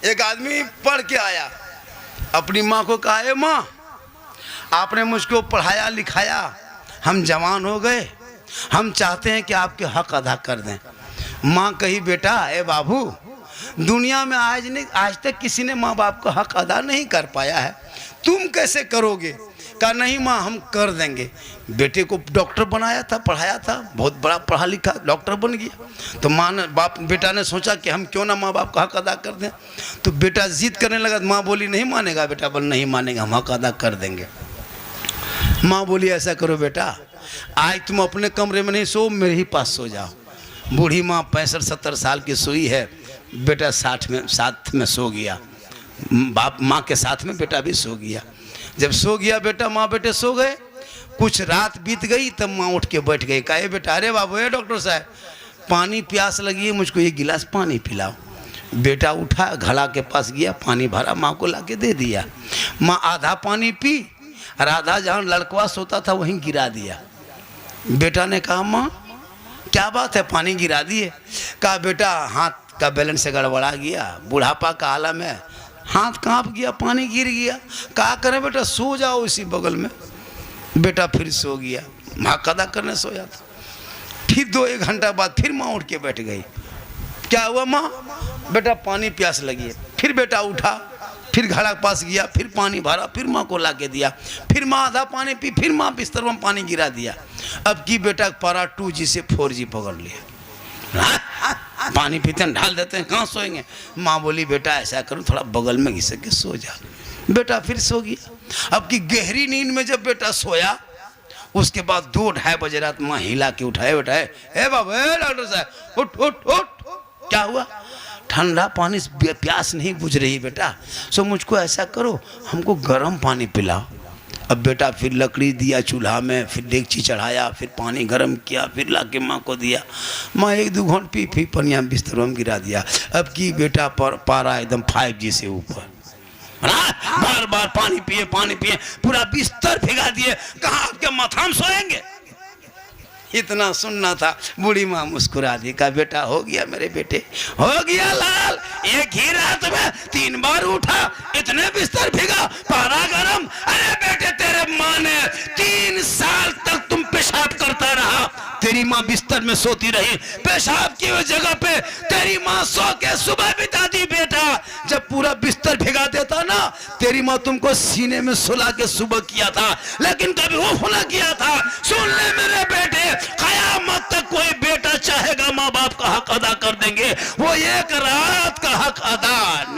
एक आदमी पढ़ के आया, अपनी माँ को कहा, ए माँ, आपने मुझको पढ़ाया लिखाया, हम जवान हो गए, हम चाहते हैं कि आपके हक अदा कर दें। माँ कही, बेटा, ए बाबू, दुनिया में आज तक किसी ने माँ बाप का हक अदा नहीं कर पाया है, तुम कैसे करोगे? कहा, नहीं माँ, हम कर देंगे। बेटे को डॉक्टर बनाया था, पढ़ाया था, बहुत बड़ा पढ़ा लिखा डॉक्टर बन गया। तो बेटा ने सोचा कि हम क्यों ना माँ बाप का हक अदा कर दें। तो बेटा जिद करने लगा। माँ बोली, नहीं मानेगा बेटा, बोल नहीं मानेगा, हम हक अदा कर देंगे। माँ बोली, ऐसा करो बेटा, आज तुम अपने कमरे में नहीं सो, मेरे ही पास सो जाओ। बूढ़ी माँ 65-70 साल की सोई है, बेटा साथ में सो गया। माँ के साथ में बेटा भी सो गया। जब सो गया बेटा, माँ बेटे सो गए, कुछ रात बीत गई, तब माँ उठ के बैठ गई। कहे, बेटा, अरे बाबू, ए डॉक्टर साहब, पानी प्यास लगी है, मुझको एक गिलास पानी पिलाओ। बेटा उठा, घड़ा के पास गया, पानी भरा, माँ को ला के दे दिया। माँ आधा पानी पी और आधा जहाँ लड़कवा सोता था वहीं गिरा दिया। बेटा ने कहा, माँ क्या बात है, पानी गिरा दिए? कहा, बेटा, हाथ का बैलेंस से गड़बड़ा गया, बुढ़ापा का आलम है, हाथ कांप गया, पानी गिर गया। कहा करें बेटा, सो जाओ इसी बगल में। बेटा फिर सो गया, हक अदा करने सोया था। फिर 2-1 घंटा बाद फिर माँ उठ के बैठ गई। क्या हुआ माँ? बेटा पानी प्यास लगी है। फिर बेटा उठा, फिर घड़ा के पास गया, फिर पानी भरा, फिर माँ को ला के दिया। फिर माँ आधा पानी पी, फिर माँ बिस्तर में पानी गिरा दिया। अब की बेटा पारा 2G से 4G पकड़ लिया। पानी पीते हैं, ढाल देते हैं, कहाँ सोएंगे? माँ बोली, बेटा ऐसा करो, थोड़ा बगल में घिसक के सो जा। बेटा फिर सो गया। अब की गहरी नींद में जब बेटा सोया, उसके बाद 2-2:30 बजे रात माँ हिला के उठाए, बेटा ए बाबू, ए डॉक्टर साहब, उठ उठ उठ। क्या हुआ? ठंडा पानी से प्यास नहीं बुझ रही बेटा, सो मुझको ऐसा करो, हमको गर्म पानी पिलाओ। अब बेटा फिर लकड़ी दिया चूल्हा में, फिर डेगची चढ़ाया, फिर पानी गर्म किया, फिर ला के माँ को दिया। माँ 1-2 घंट पी, फिर पनिया बिस्तरों में गिरा दिया। अब की बेटा पारा एकदम 5G से ऊपर, बार बार पानी पिए, पूरा बिस्तर भिगा दिए। कहाँ आपके माथा में सोएंगे? इतना सुनना था। बूढ़ी माँ मुस्कुरा दी, कहा, बेटा हो गया मेरे बेटे, हो गया लाल, एक ही रात में 3 बार उठा, इतने बिस्तर भिगा, पारा गरम। अरे बेटे, तेरे माँ ने 3 साल तक तुम पेशाब करता रहा, तेरी माँ बिस्तर में सोती रही, पेशाब की वो जगह पे तेरी माँ सो के सुबह बिता दी। बेटा जब पूरा बिस्तर भिगा देता ना, तेरी माँ तुमको सीने में सुला के सुबह किया था, लेकिन कभी उफ ना किया था। सुन ले मेरे बेटे, कयामत तक कोई बेटा चाहेगा माँ बाप का हक अदा कर देंगे, वो एक रात का हक अदा